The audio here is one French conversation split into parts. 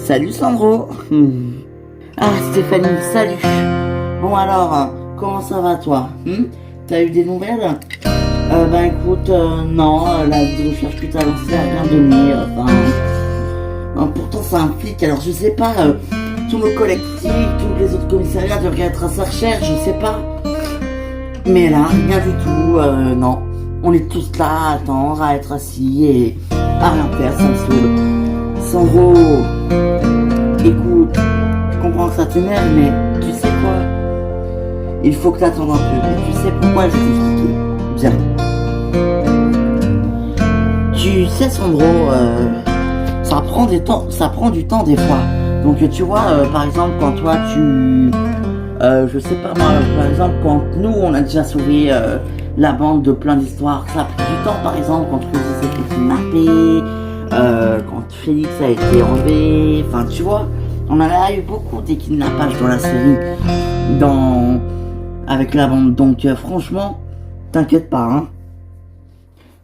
Salut Sandro. Ah Stéphanie, salut. Bon alors, comment ça va toi? T'as eu des nouvelles? Ben écoute, non, la recherche que t'as lancée a rien donné. Pourtant c'est un flic, alors je sais pas, tous nos collectifs, tous les autres commissariats devraient être à sa recherche, je sais pas. Mais là, rien du tout, non. On est tous là à attendre, à être assis et à rien faire, ça me saoule. Sandro, écoute, je comprends que ça t'énerve, mais tu sais quoi? Il faut que t'attendes un peu. Et tu sais pourquoi, je vais t'expliquer. Bien. Tu sais, Sandro, ça prend du temps des fois. Donc tu vois, par exemple, quand toi je sais pas moi, par exemple, quand nous on a déjà sauvé la bande de plein d'histoires, ça a pris du temps, par exemple, quand Rudy s'est fait kidnapper, quand Félix a été enlevé, enfin tu vois, on en a eu beaucoup des kidnappages dans la série, avec la bande, donc franchement, t'inquiète pas, hein.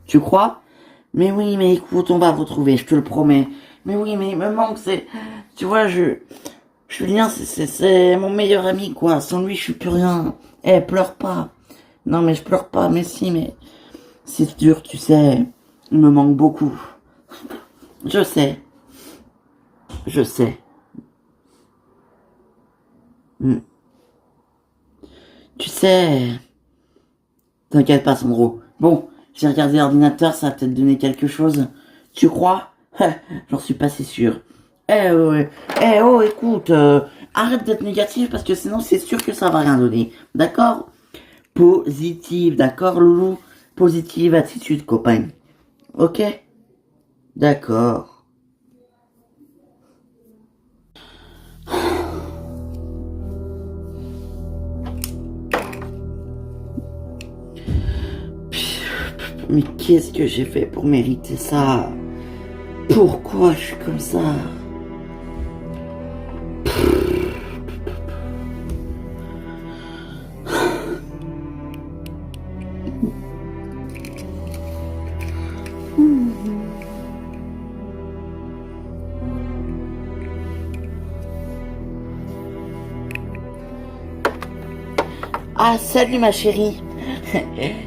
Tu crois? Mais oui, mais écoute, on va vous trouver, je te le promets. Mais oui, mais il me manque, tu vois, Julien, c'est mon meilleur ami, quoi. Sans lui, je suis plus rien. Eh, pleure pas. Non, mais je pleure pas, mais si, mais c'est dur, tu sais. Il me manque beaucoup. Je sais. Je sais. Tu sais. T'inquiète pas, Sandro. Bon, j'ai regardé l'ordinateur, ça va peut-être donner quelque chose. Tu crois? J'en suis pas si sûr. Oh, écoute, arrête d'être négatif parce que sinon c'est sûr que ça va rien donner. D'accord? Positive, d'accord, loulou? Positive attitude, copain. Ok? D'accord. Mais qu'est-ce que j'ai fait pour mériter ça? Pourquoi je suis comme ça? Ah, salut ma chérie.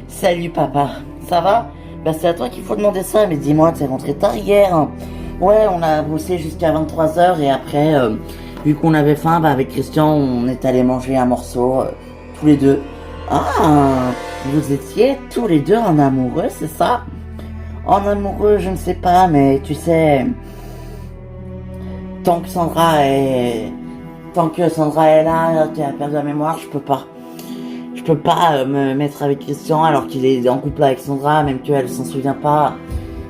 Salut papa. Ça va? Bah c'est à toi qu'il faut demander ça, mais dis-moi, t'es rentré tard hier, hein? Ouais, on a bossé jusqu'à 23h et après, vu qu'on avait faim, bah avec Christian, on est allé manger un morceau, tous les deux. Ah, vous étiez tous les deux en amoureux, c'est ça? En amoureux, je ne sais pas, mais tu sais, tant que Sandra est, tant que Sandra est là, qui a perdu la mémoire, je peux pas. Je peux pas me mettre avec Christian alors qu'il est en couple avec Sandra, même qu'elle s'en souvient pas.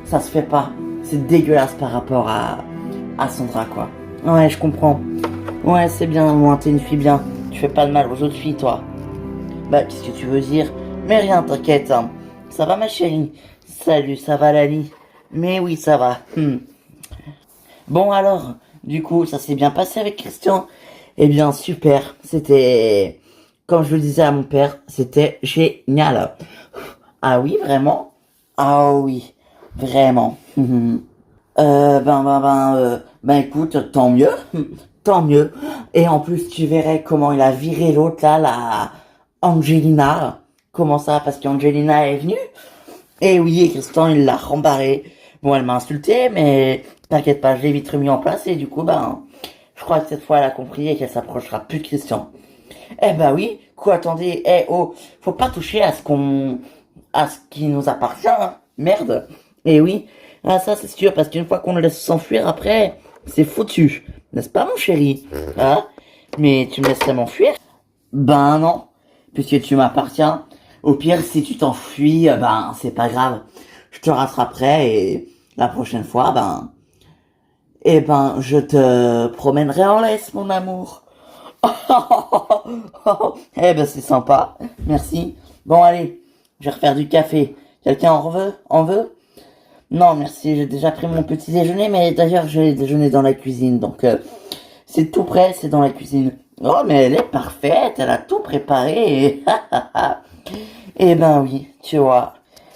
Ça se fait pas. C'est dégueulasse par rapport à Sandra, quoi. Ouais, je comprends. Ouais, c'est bien, moi, t'es une fille bien. Tu fais pas de mal aux autres filles, toi. Bah, qu'est-ce que tu veux dire? Mais rien, t'inquiète, hein. Ça va, ma chérie? Salut, ça va, Lali? Mais oui, ça va. Bon, alors, du coup, ça s'est bien passé avec Christian? Eh bien, super. C'était... Comme je le disais à mon père, c'était génial. Ah oui, vraiment? Ah oui, vraiment. Ben écoute, tant mieux, tant mieux. Et en plus, tu verrais comment il a viré l'autre là, la Angelina. Comment ça? Parce qu'Angelina est venue. Et oui, et Christian, il l'a rembarré. Bon, elle m'a insulté, mais t'inquiète pas, je l'ai vite remis en place et du coup, je crois que cette fois, elle a compris et qu'elle s'approchera plus de Christian. Eh ben oui, quoi, attendez, faut pas toucher à ce qui nous appartient, hein. Merde. Eh oui, ah ça c'est sûr, parce qu'une fois qu'on le laisse s'enfuir après, c'est foutu, n'est-ce pas mon chéri? Hein? Mais tu me laisserais m'enfuir? Ben non, puisque tu m'appartiens. Au pire, si tu t'enfuis, c'est pas grave. Je te rattraperai et la prochaine fois, je te promènerai en laisse, mon amour. Eh ben c'est sympa, merci. Bon allez, je vais refaire du café. Quelqu'un en veut? En veut? Non merci, j'ai déjà pris mon petit déjeuner, mais d'ailleurs j'ai déjeuné dans la cuisine, donc c'est tout prêt, c'est dans la cuisine. Oh mais elle est parfaite, elle a tout préparé. Eh ben oui, tu vois,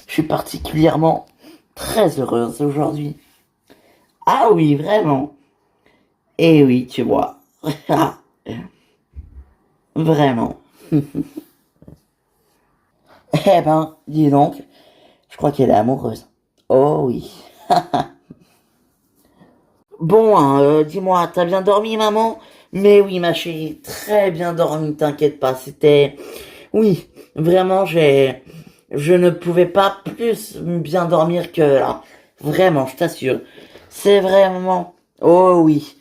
je suis particulièrement très heureuse aujourd'hui. Ah oui, vraiment. Eh oui, tu vois. Vraiment. Eh ben, dis donc, je crois qu'elle est amoureuse. Oh oui. Bon, hein, dis-moi, t'as bien dormi, maman? Mais oui, ma chérie, très bien dormi, t'inquiète pas. C'était, oui, vraiment, je ne pouvais pas plus bien dormir que là. Vraiment, je t'assure. C'est vraiment, oh oui.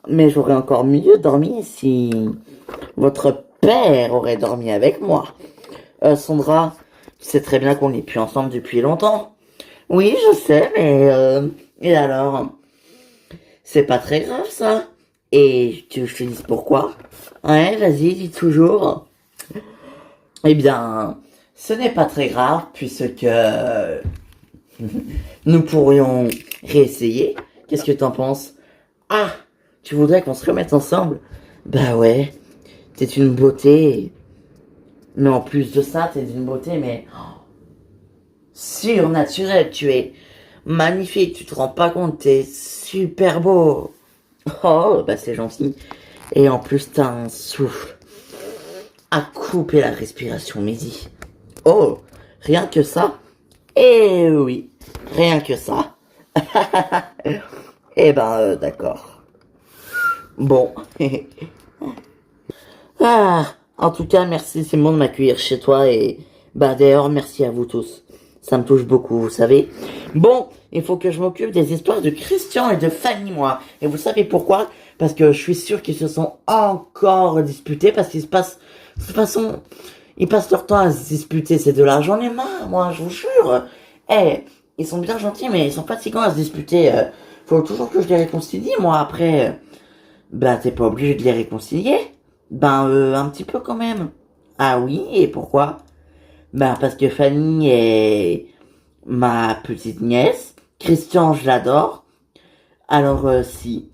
Mais j'aurais encore mieux dormi si votre père aurait dormi avec moi. Sandra, tu sais très bien qu'on n'est plus ensemble depuis longtemps. Oui, je sais, mais et alors? C'est pas très grave ça. Et tu veux que je te dise pourquoi? Ouais, vas-y, dis toujours. Eh bien, ce n'est pas très grave puisque nous pourrions réessayer. Qu'est-ce que t'en penses? Ah, tu voudrais qu'on se remette ensemble? Bah ouais, t'es une beauté. Mais en plus de ça, t'es d'une beauté, mais surnaturelle. Tu es magnifique, tu te rends pas compte, t'es super beau. Oh, bah c'est gentil. Et en plus, t'as un souffle à couper la respiration, Mehdi. Oh, rien que ça? Eh oui, rien que ça. Eh ben, d'accord. Bon. Ah, en tout cas, merci Simon de m'accueillir chez toi et bah d'ailleurs, merci à vous tous. Ça me touche beaucoup, vous savez. Bon, il faut que je m'occupe des histoires de Christian et de Fanny, moi. Et vous savez pourquoi? Parce que je suis sûr qu'ils se sont encore disputés parce qu'ils se passent, de toute façon, ils passent leur temps à se disputer ces deux-là. J'en ai marre, moi, je vous jure. Eh, ils sont bien gentils, mais ils sont fatigants à se disputer. Faut toujours que je les réconcilie, moi, après. Bah, t'es pas obligé de les réconcilier. Ben, un petit peu quand même. Ah oui, et pourquoi? Ben, parce que Fanny est ma petite nièce. Christian, je l'adore. Alors, si.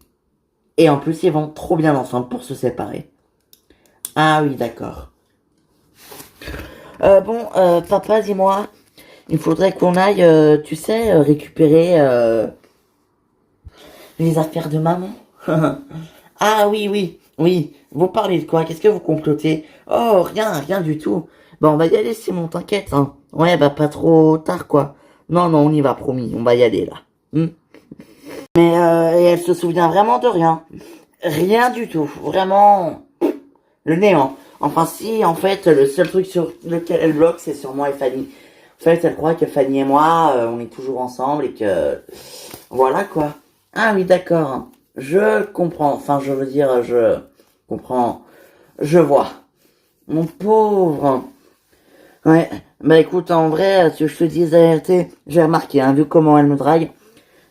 Et en plus, ils vont trop bien ensemble pour se séparer. Ah oui, d'accord. Bon, papa, dis-moi, il faudrait qu'on aille, tu sais, récupérer les affaires de maman. Ah oui, oui, oui. Vous parlez de quoi? Qu'est-ce que vous complotez? Oh, rien, rien du tout. Bah, on va y aller, Simon, t'inquiète, hein. Ouais, bah, pas trop tard, quoi. Non, non, on y va, promis. On va y aller, là. Mais, et elle se souvient vraiment de rien. Rien du tout. Vraiment, le néant. Enfin, si, en fait, le seul truc sur lequel elle bloque, c'est sur moi et Fanny. En fait, elle croit que Fanny et moi, on est toujours ensemble et que... Voilà, quoi. Ah oui, d'accord. Je comprends. Enfin, je veux dire, je comprends. Je vois. Mon pauvre. Ouais. Bah écoute, en vrai, si je te dis la vérité, j'ai remarqué, hein, vu comment elle me drague.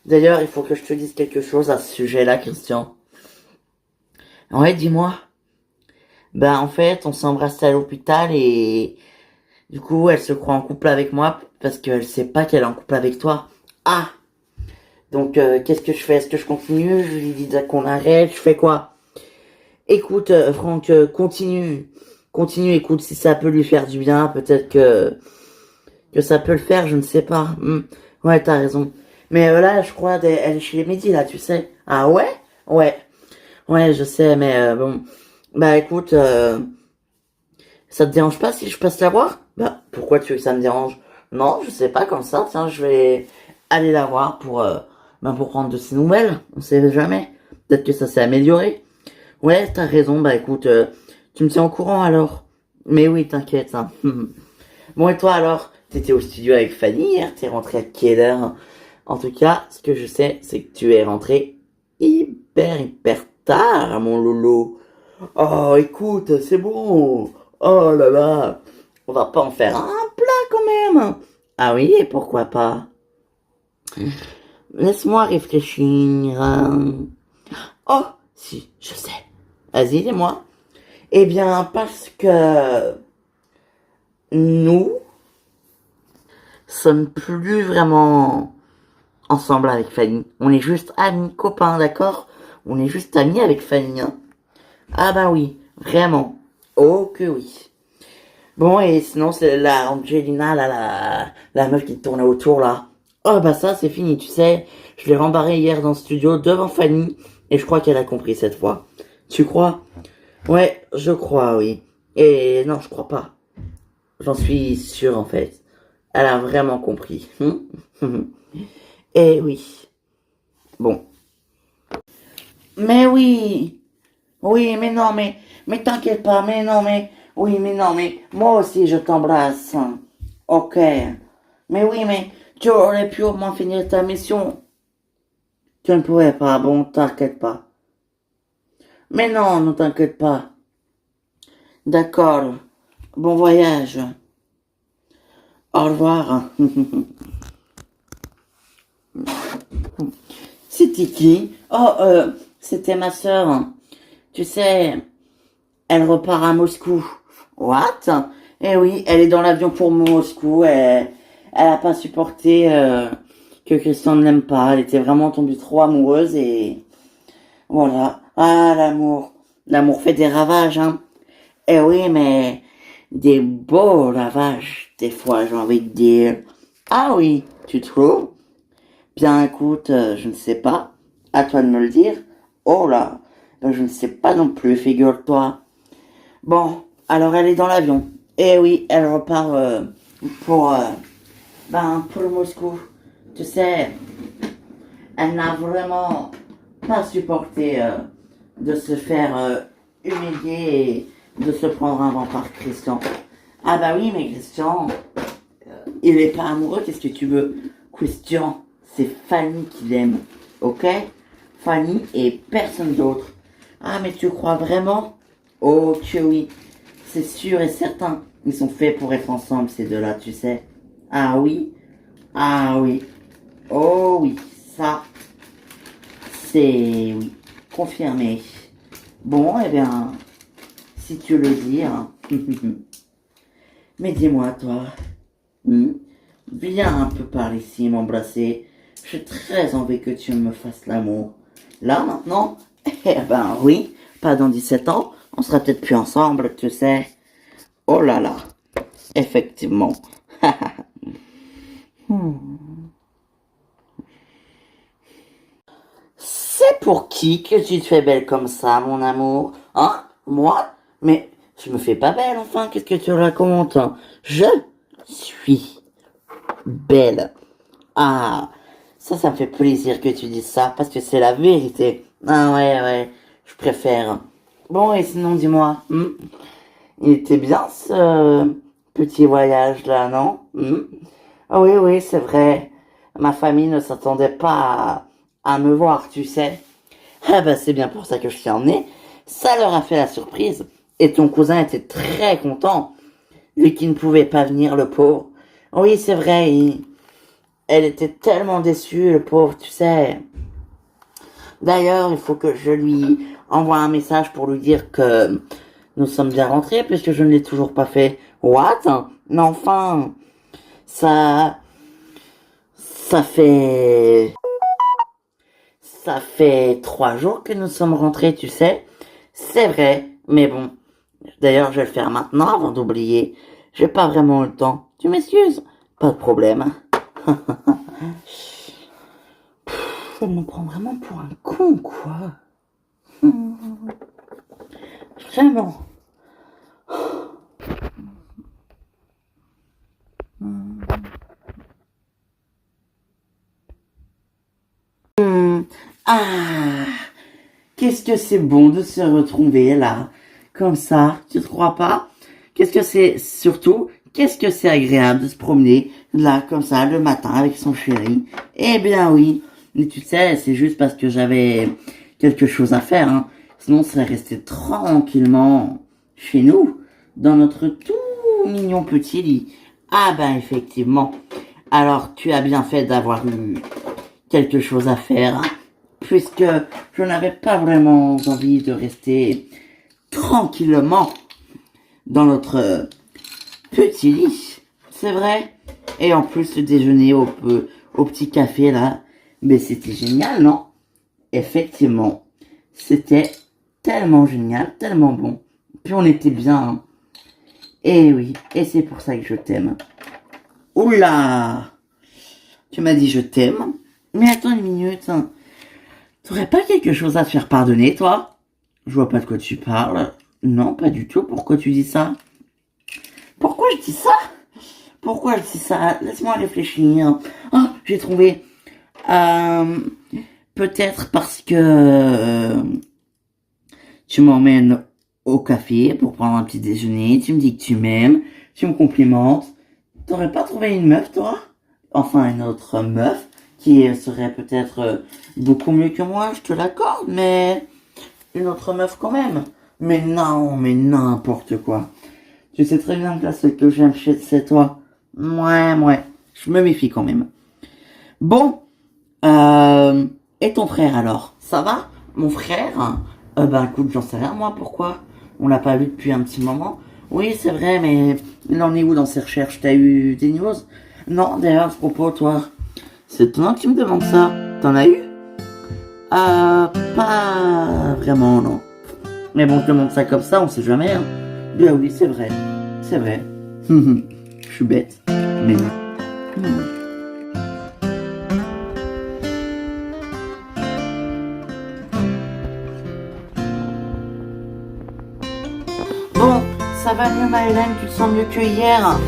D'ailleurs, il faut que je te dise quelque chose à ce sujet-là, Christian. Ouais, dis-moi. Bah en fait, on s'est embrassé à l'hôpital et du coup, elle se croit en couple avec moi parce qu'elle sait pas qu'elle est en couple avec toi. Ah! Donc, qu'est-ce que je fais? Est-ce que je continue? Je lui dis qu'on arrête? Je fais quoi? Écoute, Franck, continue. Continue, écoute, si ça peut lui faire du bien, peut-être que ça peut le faire, je ne sais pas. Ouais, t'as raison. Mais là, je crois, elle est chez les Mehdi, là, tu sais. Ah ouais? Ouais. Ouais, je sais, mais bon. Bah écoute, ça te dérange pas si je passe la voir? Bah, pourquoi tu veux que ça me dérange? Non, je sais pas, comme ça, tiens, je vais aller la voir pour prendre de ses nouvelles. On sait jamais. Peut-être que ça s'est amélioré. Ouais, t'as raison, bah écoute, tu me tiens au courant alors. Mais oui, t'inquiète, hein. Bon, et toi alors? T'étais au studio avec Fanny hier, t'es rentré à quelle heure? En tout cas, ce que je sais, c'est que tu es rentré hyper tard, mon loulou. Oh, écoute, c'est bon. Oh là là. On va pas en faire un plat quand même. Ah oui, et pourquoi pas? Laisse-moi réfléchir. Oh, si, je sais. Vas-y, dis-moi. Eh bien, parce que nous sommes plus vraiment ensemble avec Fanny. On est juste amis, copains, d'accord? On est juste amis avec Fanny, hein. Ah bah oui, vraiment. Oh que oui. Bon, et sinon, c'est la Angelina, là, la meuf qui tournait autour, là. Oh bah ça, c'est fini, tu sais. Je l'ai rembarré hier dans le studio devant Fanny. Et je crois qu'elle a compris cette fois. Tu crois? Ouais, je crois, oui. Et non, je crois pas. J'en suis sûr, en fait. Elle a vraiment compris. Eh oui. Bon. Mais oui. Oui, mais non, mais t'inquiète pas, mais non, oui, mais non, mais moi aussi je t'embrasse. Ok. Mais oui, mais tu aurais pu au moins finir ta mission. Tu ne pouvais pas, bon, t'inquiète pas. Mais non, ne t'inquiète pas. D'accord. Bon voyage. Au revoir. C'était qui? Oh, c'était ma sœur. Tu sais, elle repart à Moscou. What? Eh oui, elle est dans l'avion pour Moscou. Elle a pas supporté que Christian ne l'aime pas. Elle était vraiment tombée trop amoureuse et voilà. Ah, l'amour. L'amour fait des ravages, hein. Eh oui, mais des beaux ravages, des fois, j'ai envie de dire. Ah oui, tu trouves? Bien, écoute, je ne sais pas. À toi de me le dire. Oh là, je ne sais pas non plus, figure-toi. Bon, alors elle est dans l'avion. Et oui, elle repart pour, pour Moscou. Tu sais, elle n'a vraiment pas supporté de se faire humilier et de se prendre un vent par Christian. Ah bah oui, mais Christian, il n'est pas amoureux, qu'est-ce que tu veux? Christian, c'est Fanny qui l'aime, ok? Fanny et personne d'autre. Ah, mais tu crois vraiment? Oh que oui, c'est sûr et certain. Ils sont faits pour être ensemble, ces deux-là, tu sais. Ah oui? Ah oui. Oh oui, ça, c'est oui, confirmé. Bon, eh bien, si tu le dis, hein. Mais dis-moi, toi, viens un peu par ici m'embrasser. J'ai très envie que tu me fasses l'amour. Là, maintenant? Eh ben oui, pas dans 17 ans, on sera peut-être plus ensemble, tu sais. Oh là là, effectivement. C'est pour qui que tu te fais belle comme ça, mon amour? Hein? Moi? Mais je me fais pas belle, enfin, qu'est-ce que tu racontes? Je suis belle. Ah, ça me fait plaisir que tu dises ça, parce que c'est la vérité. Ah ouais, ouais, je préfère. Bon, et sinon, dis-moi, il était bien ce petit voyage-là, non? Ah oui, oui, c'est vrai. Ma famille ne s'attendait pas à me voir, tu sais. Ah bah c'est bien pour ça que je t'ai emmené. Ça leur a fait la surprise. Et ton cousin était très content. Lui qui ne pouvait pas venir, le pauvre. Oui, c'est vrai, elle était tellement déçue, le pauvre, tu sais. D'ailleurs, il faut que je lui envoie un message pour lui dire que nous sommes bien rentrés, puisque je ne l'ai toujours pas fait. What? Mais enfin, ça, ça fait, ça fait 3 jours que nous sommes rentrés, tu sais. C'est vrai, mais bon. D'ailleurs, je vais le faire maintenant avant d'oublier. J'ai pas vraiment le temps. Tu m'excuses? Pas de problème. Elle me prend vraiment pour un con, quoi. Vraiment. Ah, qu'est-ce que c'est bon de se retrouver là, comme ça, tu te crois pas? Qu'est-ce que c'est, surtout, qu'est-ce que c'est agréable de se promener là, comme ça, le matin avec son chéri? Eh bien oui, mais tu sais, c'est juste parce que j'avais quelque chose à faire, hein. Sinon, on serait resté tranquillement chez nous, dans notre tout mignon petit lit. Ah ben effectivement. Alors, tu as bien fait d'avoir eu quelque chose à faire, hein, puisque je n'avais pas vraiment envie de rester tranquillement dans notre petit lit. C'est vrai. Et en plus, le déjeuner au petit café, là, mais c'était génial, non? Effectivement, c'était tellement génial, tellement bon. Puis on était bien, hein. Et oui, et c'est pour ça que je t'aime. Oula! Tu m'as dit je t'aime. Mais attends une minute, hein. T'aurais pas quelque chose à te faire pardonner, toi? Je vois pas de quoi tu parles. Non, pas du tout. Pourquoi tu dis ça? Pourquoi je dis ça? Pourquoi je dis ça? Laisse-moi réfléchir. Ah, j'ai trouvé. Euh, Peut-être parce que tu m'emmènes au café pour prendre un petit déjeuner. Tu me dis que tu m'aimes. Tu me complimentes. T'aurais pas trouvé une meuf, toi? Enfin, une autre meuf qui serait peut-être beaucoup mieux que moi, je te l'accorde, mais une autre meuf quand même. Mais non, mais n'importe quoi. Tu sais très bien que la seule que j'aime, c'est toi. Ouais, je me méfie quand même. Bon, et ton frère alors? Ça va? Mon frère? Ben écoute, j'en sais rien moi, pourquoi? On l'a pas vu depuis un petit moment. Oui, c'est vrai, mais il en est où dans ses recherches? T'as eu des news? Non, d'ailleurs, à ce propos, toi, c'est étonnant que tu me demandes ça. T'en as eu? Pas vraiment, non. Mais bon, je demande ça comme ça, on sait jamais, hein. Ben oui, c'est vrai. C'est vrai. Je suis bête. Mais non. Bon, ça va mieux, ma Hélène, tu te sens mieux que hier?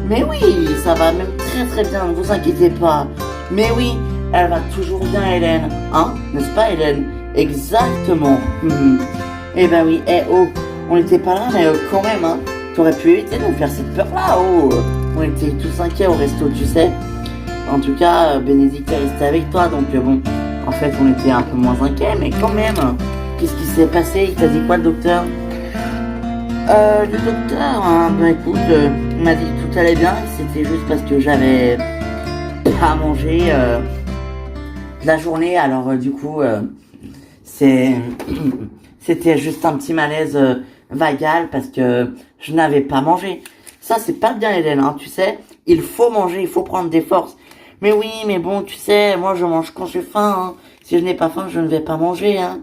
Mais oui, ça va même très très bien, ne vous inquiétez pas. Mais oui, elle va toujours bien, Hélène. Hein? N'est-ce pas, Hélène? Exactement. Eh ben oui, oh, on n'était pas là, mais quand même, hein. T'aurais pu éviter de nous faire cette peur-là, oh. On était tous inquiets au resto, tu sais. En tout cas, Bénédicte est restée avec toi, donc bon, en fait, on était un peu moins inquiets, mais quand même. Qu'est-ce qui s'est passé? Il t'a dit quoi, le docteur? Le docteur, hein, bah écoute, m'a dit que tout allait bien, c'était juste parce que j'avais pas mangé la journée, alors du coup, c'est c'était juste un petit malaise vagal parce que je n'avais pas mangé. Ça, c'est pas bien, Hélène, hein, tu sais, il faut manger, il faut prendre des forces. Mais oui, mais bon, tu sais, moi je mange quand j'ai faim, hein. Si je n'ai pas faim, je ne vais pas manger, hein.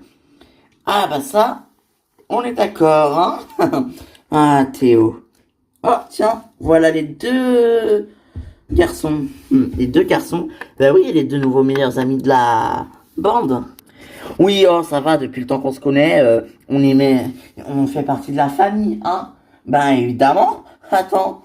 Ah bah ça, on est d'accord, hein. Ah, Théo. Oh, tiens, voilà les deux garçons. Les deux garçons. Bah oui, les deux nouveaux meilleurs amis de la bande. Oui, oh, ça va, depuis le temps qu'on se connaît, on fait partie de la famille, hein. Ben évidemment, attends.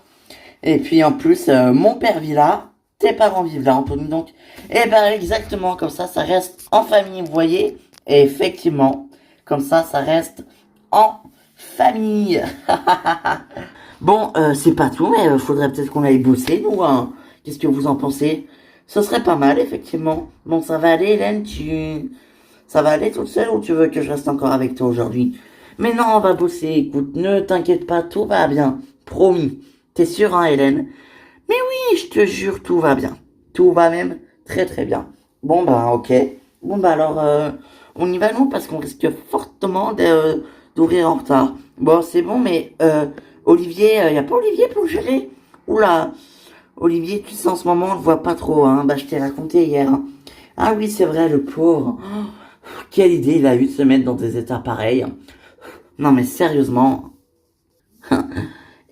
Et puis en plus, mon père vit là, tes parents vivent là, Anthony, donc. Eh ben exactement, comme ça reste en famille, vous voyez. Et effectivement, comme ça reste en famille. Bon, c'est pas tout, mais faudrait peut-être qu'on aille bosser, nous, hein. Qu'est-ce que vous en pensez? Ce serait pas mal, effectivement. Bon, ça va aller, Hélène, ça va aller toute seule ou tu veux que je reste encore avec toi aujourd'hui? Mais non, on va bosser, écoute, ne t'inquiète pas, tout va bien. Promis. T'es sûre, hein, Hélène? Mais oui, je te jure, tout va bien. Tout va même très très bien. Bon, bah, ok. Bon, bah alors, on y va, nous, parce qu'on risque fortement d'ouvrir en retard. Bon, c'est bon, mais Olivier, y a pas Olivier pour le gérer? Oula, Olivier, tu sais, en ce moment, on le voit pas trop, hein. Bah, je t'ai raconté hier, hein. Ah oui, c'est vrai, le pauvre. Oh, quelle idée il a eu de se mettre dans des états pareils. Non, mais sérieusement.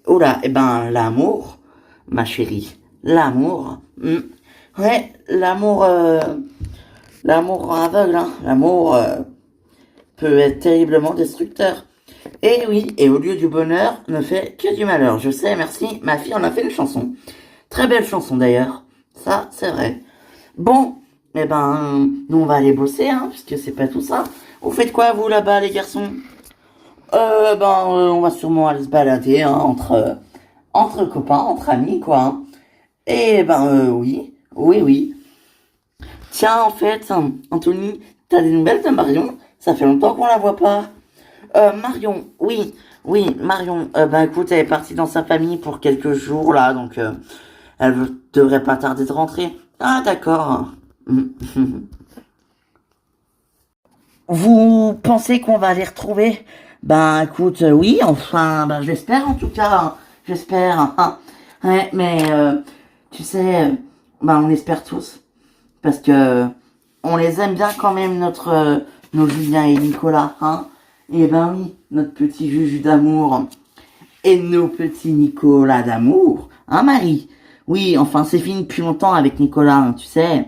Oula, eh ben, l'amour, ma chérie, l'amour. Ouais, l'amour rend aveugle, hein. L'amour peut être terriblement destructeur. Et oui, et au lieu du bonheur, ne fait que du malheur. Je sais, merci, ma fille en a fait une chanson. Très belle chanson d'ailleurs. Ça, c'est vrai. Bon, eh ben, nous on va aller bosser, hein, puisque c'est pas tout ça. Vous faites quoi, vous, là-bas, les garçons? On va sûrement aller se balader, hein, entre copains, entre amis, quoi, hein. Et oui. Tiens, en fait, Anthony, t'as des nouvelles de Marion? Ça fait longtemps qu'on la voit pas. Marion, oui, Marion. Écoute, elle est partie dans sa famille pour quelques jours là, donc elle devrait pas tarder de rentrer. Ah, d'accord. Vous pensez qu'on va les retrouver? Ben, écoute, oui, enfin, ben, j'espère en tout cas, hein. J'espère, hein. Ouais, mais tu sais, ben, on espère tous, parce que on les aime bien quand même nos Julien et Nicolas, hein. Et ben oui, notre petit Juju d'amour et nos petits Nicolas d'amour, hein, Marie? Oui, enfin, c'est fini depuis longtemps avec Nicolas, hein, tu sais.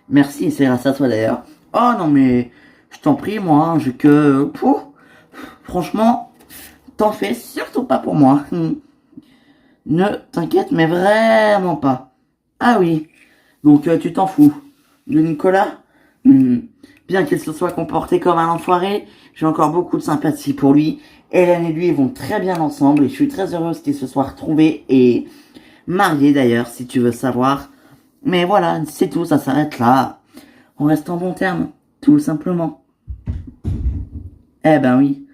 Merci, c'est grâce à toi d'ailleurs. Oh non mais Je t'en prie, moi, hein, j'ai que... Pouf, franchement, t'en fais surtout pas pour moi. Ne t'inquiète, mais vraiment pas. Ah oui, donc tu t'en fous. De Nicolas. Bien qu'il se soit comporté comme un enfoiré, j'ai encore beaucoup de sympathie pour lui. Hélène et lui vont très bien ensemble et je suis très heureuse qu'ils se soient retrouvés et mariés d'ailleurs, si tu veux savoir. Mais voilà, c'est tout, ça s'arrête là. On reste en bon terme, tout simplement. Eh ben oui.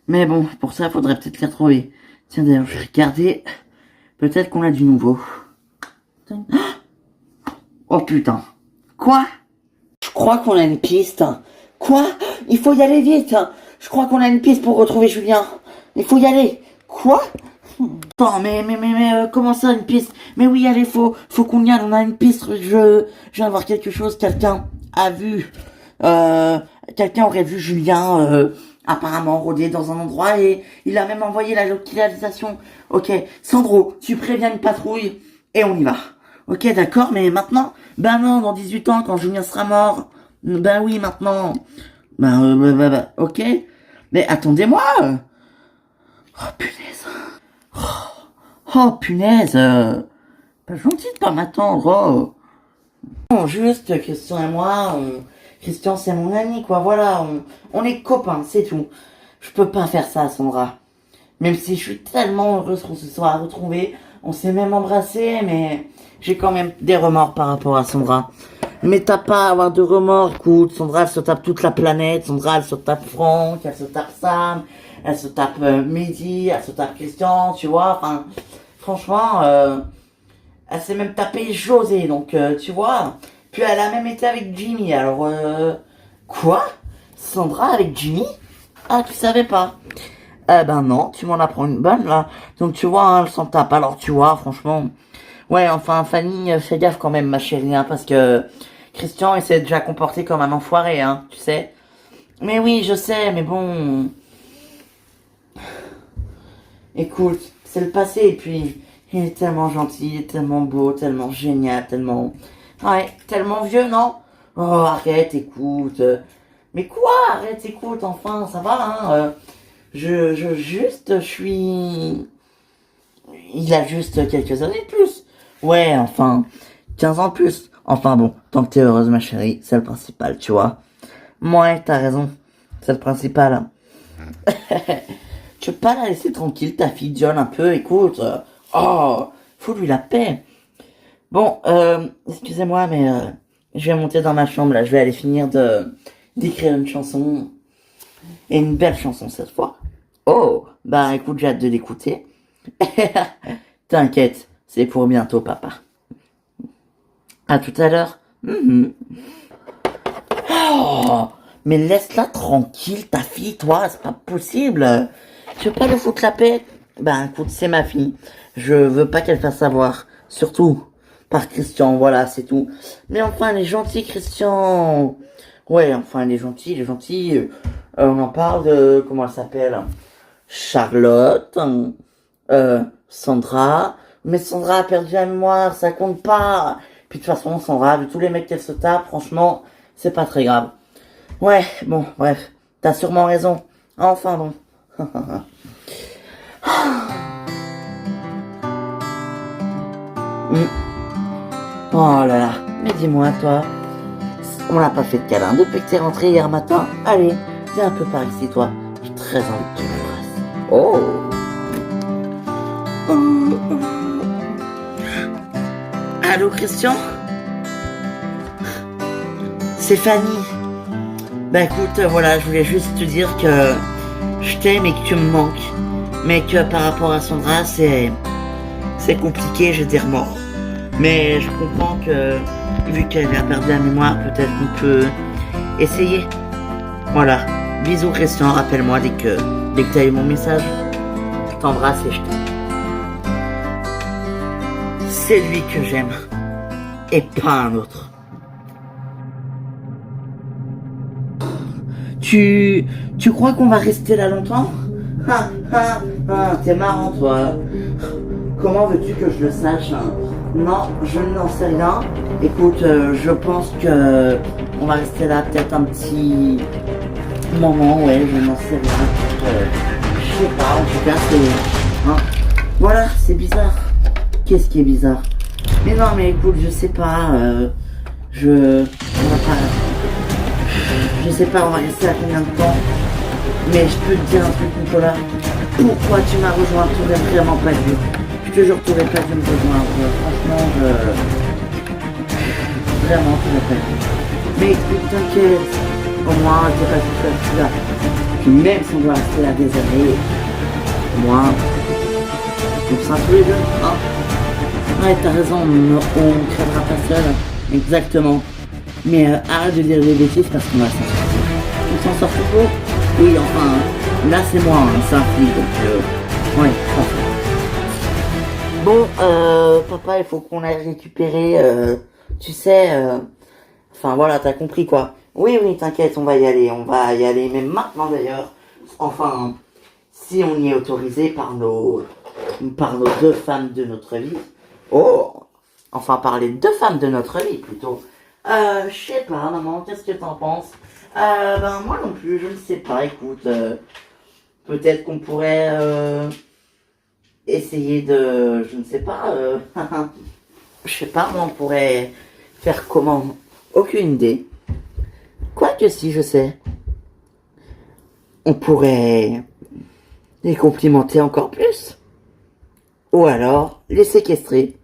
Mais bon, pour ça, faudrait peut-être les retrouver. Tiens, d'ailleurs, je vais regarder. Peut-être qu'on a du nouveau. Oh putain. Quoi? Je crois qu'on a une piste. Quoi? Il faut y aller vite. Je crois qu'on a une piste pour retrouver Julien. Il faut y aller. Quoi? Attends, mais, comment ça, une piste? Mais oui, allez, faut qu'on y aille, on a une piste, je viens de voir quelque chose, quelqu'un a vu, quelqu'un aurait vu Julien, apparemment rôder dans un endroit et il a même envoyé la localisation. Ok, Sandro, tu préviens une patrouille et on y va. Ok, d'accord, mais maintenant? Ben non, dans 18 ans, quand Julien sera mort. Ben oui, maintenant. Ok. Mais attendez-moi. Oh, punaise. Oh punaise, pas gentil de pas m'attendre, oh. Bon, juste, Christian et moi, Christian c'est mon ami, quoi, voilà, on est copains, c'est tout. Je peux pas faire ça, Sandra. Même si je suis tellement heureuse qu'on se soit retrouvés, on s'est même embrassés, mais j'ai quand même des remords par rapport à Sandra. Mais t'as pas à avoir de remords, écoute, Sandra elle se tape toute la planète, Sandra elle se tape Franck, elle se tape Sam, elle se tape Mehdi, elle se tape Christian, tu vois, enfin, franchement, elle s'est même tapée José, donc tu vois, puis elle a même été avec Jimmy, alors quoi? Sandra avec Jimmy? Ah, tu savais pas? Eh ben non, tu m'en apprends une bonne là, donc tu vois, hein, elle s'en tape, alors tu vois, franchement, ouais, enfin, Fanny, fais gaffe quand même, ma chérie, hein, parce que Christian, il s'est déjà comporté comme un enfoiré, hein, tu sais. Mais oui, je sais, mais bon... Écoute, c'est le passé, et puis, il est tellement gentil, tellement beau, tellement génial, tellement... Ouais, tellement vieux, non? Oh, arrête, écoute. Mais quoi? Arrête, écoute, enfin, ça va, hein. Je suis... Il a juste quelques années de plus. Ouais, enfin, 15 ans de plus. Enfin bon, tant que t'es heureuse, ma chérie, c'est le principal, tu vois. Ouais, t'as raison, c'est le principal. Tu veux pas la laisser tranquille, ta fille John, un peu, écoute. Oh, faut lui la paix. Bon, excusez-moi, mais je vais monter dans ma chambre, là. Je vais aller finir d'écrire une chanson. Et une belle chanson, cette fois. Oh, bah écoute, j'ai hâte de l'écouter. T'inquiète, c'est pour bientôt, papa. À tout à l'heure. Oh, mais laisse-la tranquille, ta fille, toi, c'est pas possible. Tu veux pas lui foutre la paix? Ben, écoute, c'est ma fille. Je veux pas qu'elle fasse savoir. Surtout, par Christian, voilà, c'est tout. Mais enfin, elle est gentille, Christian. Ouais, enfin, elle est gentille, on en parle de, comment elle s'appelle? Charlotte, Sandra. Mais Sandra a perdu la mémoire, ça compte pas. Puis de toute façon, Sandra, de tous les mecs qu'elle se tape, franchement, c'est pas très grave. Ouais, bon, bref, t'as sûrement raison. Enfin bon. Oh là là, mais dis-moi toi, on n'a pas fait de câlin depuis que t'es rentré hier matin. Allez, viens un peu par ici toi, j'ai très envie que tu me fasses. Allô Christian? C'est Fanny. Bah écoute, voilà, je voulais juste te dire que je t'aime et que tu me manques. Mais que par rapport à Sandra, c'est compliqué, j'ai des remords. Mais je comprends que, vu qu'elle a perdu la mémoire, peut-être qu'on peut essayer. Voilà. Bisous Christian, rappelle-moi dès que t'as eu mon message. Je t'embrasse et je t'aime. C'est lui que j'aime. Et pas un autre. Tu crois qu'on va rester là longtemps? T'es marrant toi. Comment veux-tu que je le sache, hein? Non, je n'en sais rien. Écoute, je pense que on va rester là peut-être un petit moment, ouais, je n'en sais rien. Je sais pas, en tout cas, c'est... Hein. Voilà, c'est bizarre. Qu'est-ce qui est bizarre? Mais non, mais écoute, je sais pas, on va pas... Je sais pas, on va rester à combien de temps. Mais je peux te dire un truc, Nicolas. Pourquoi tu m'as rejoint? Tu n'aurais vraiment pas dû. Je te jure, tu n'aurais pas dû me rejoindre. Franchement, vraiment, tu n'aurais pas dû. Mais écoute, t'inquiète. Au moins, t'es pas tout seul, je suis là. Puis même si on doit rester là des années, au moins, on sera tous les deux, hein. Ouais, t'as raison, on ne crèvera pas seul. Exactement. Mais arrête de dire des bêtises parce qu'on va s'en sortir. On s'en sort toujours. Oui, enfin, là c'est moi, hein, c'est un flic, donc ouais, parfait. Bon, papa, il faut qu'on aille récupérer, tu sais, enfin voilà, t'as compris quoi. Oui, oui, t'inquiète, on va y aller, même maintenant d'ailleurs. Enfin, si on y est autorisé par nos deux femmes de notre vie. Oh, enfin par les deux femmes de notre vie plutôt. Je sais pas, maman, qu'est-ce que t'en penses? Ben moi non plus, je ne sais pas, écoute, peut-être qu'on pourrait essayer de, je ne sais pas, je sais pas, on pourrait faire comment? Aucune idée. Quoique si, je sais. On pourrait les complimenter encore plus. Ou alors, les séquestrer.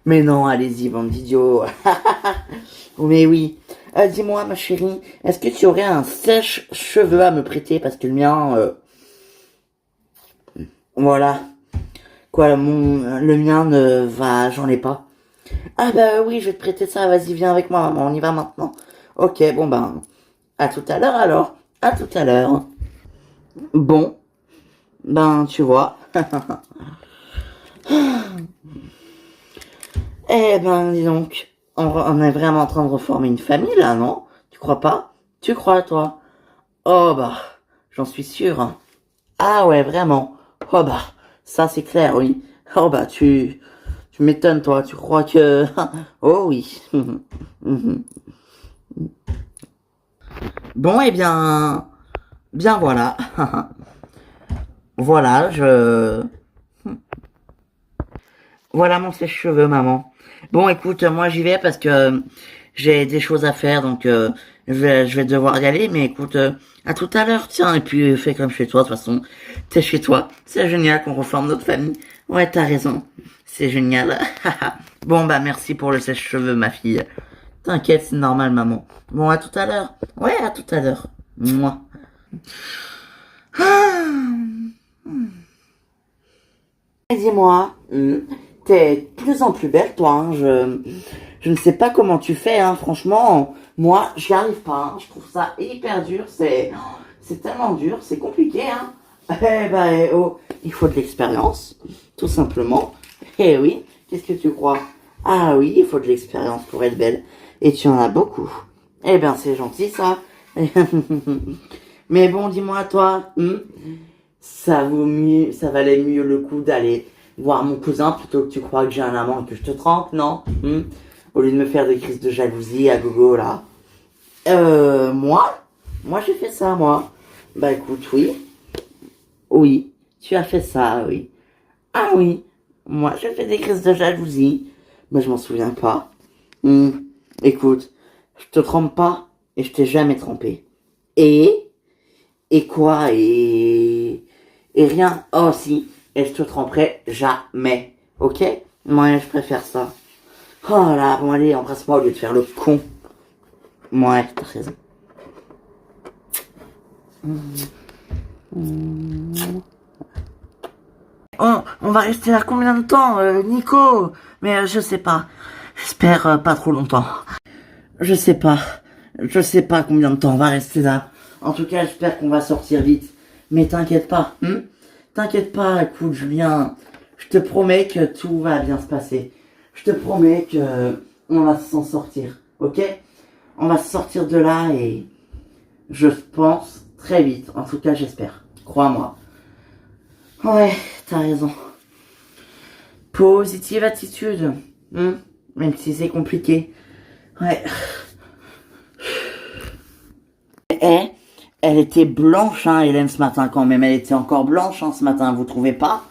Mais non, allez-y, bande d'idiots. Mais oui. Dis-moi, ma chérie, est-ce que tu aurais un sèche-cheveux à me prêter? Parce que le mien, voilà. Quoi, le mien ne va, j'en ai pas. Ah bah oui, je vais te prêter ça, vas-y, viens avec moi, maman, on y va maintenant. Ok, bon ben, à tout à l'heure alors. À tout à l'heure. Bon, ben, tu vois. Eh ben, dis donc, on est vraiment en train de reformer une famille, là, non? Tu crois pas? Tu crois, toi? Oh, bah, j'en suis sûr. Ah ouais, vraiment. Oh, bah, ça, c'est clair, oui. Oh, bah, tu m'étonnes, toi. Tu crois que... Oh, oui. Bon, eh bien... Bien, voilà. Voilà, Voilà mon sèche-cheveux, maman. Bon, écoute, moi j'y vais parce que j'ai des choses à faire, donc je vais devoir y aller. Mais écoute, à tout à l'heure, tiens. Et puis fais comme chez toi, de toute façon, t'es chez toi. C'est génial qu'on reforme notre famille. Ouais, t'as raison. C'est génial. Bon, bah merci pour le sèche-cheveux, ma fille. T'inquiète, c'est normal, maman. Bon, à tout à l'heure. Ouais, à tout à l'heure. Moi. Dis-moi, t'es de plus en plus belle, toi. Hein. Je ne sais pas comment tu fais, hein. Franchement, moi, j'y arrive pas. Hein. Je trouve ça hyper dur. C'est tellement dur, c'est compliqué. Hein. Eh ben, oh, il faut de l'expérience, tout simplement. Eh oui, qu'est-ce que tu crois? Ah oui, il faut de l'expérience pour être belle. Et tu en as beaucoup. Eh ben, c'est gentil, ça. Mais bon, dis-moi, toi, ça valait mieux le coup d'aller voir mon cousin plutôt que tu crois que j'ai un amant et que je te trempe, non? Au lieu de me faire des crises de jalousie à gogo, là. Moi j'ai fait ça, moi. Bah écoute, oui. Oui, tu as fait ça, oui. Ah oui, moi j'ai fait des crises de jalousie. Mais je m'en souviens pas. Écoute, je te trompe pas et je t'ai jamais trompé. Et quoi? Et rien. Oh si, et je te tromperai jamais. Ok? Moi je préfère ça. Oh là, bon allez, embrasse-moi au lieu de faire le con. Ouais, t'as raison. Oh, on va rester là combien de temps, Nico? Mais je sais pas. J'espère pas trop longtemps. Je sais pas. Je sais pas combien de temps on va rester là. En tout cas, j'espère qu'on va sortir vite. Mais t'inquiète pas. T'inquiète pas, écoute, Julien. Je te promets que tout va bien se passer. Je te promets que on va s'en sortir. Ok? On va sortir de là et je pense très vite. En tout cas, j'espère. Crois-moi. Ouais, t'as raison. Positive attitude. Même si c'est compliqué. Ouais. Eh, elle était blanche, hein, Hélène, ce matin, quand même. Elle était encore blanche, hein, ce matin, vous trouvez pas?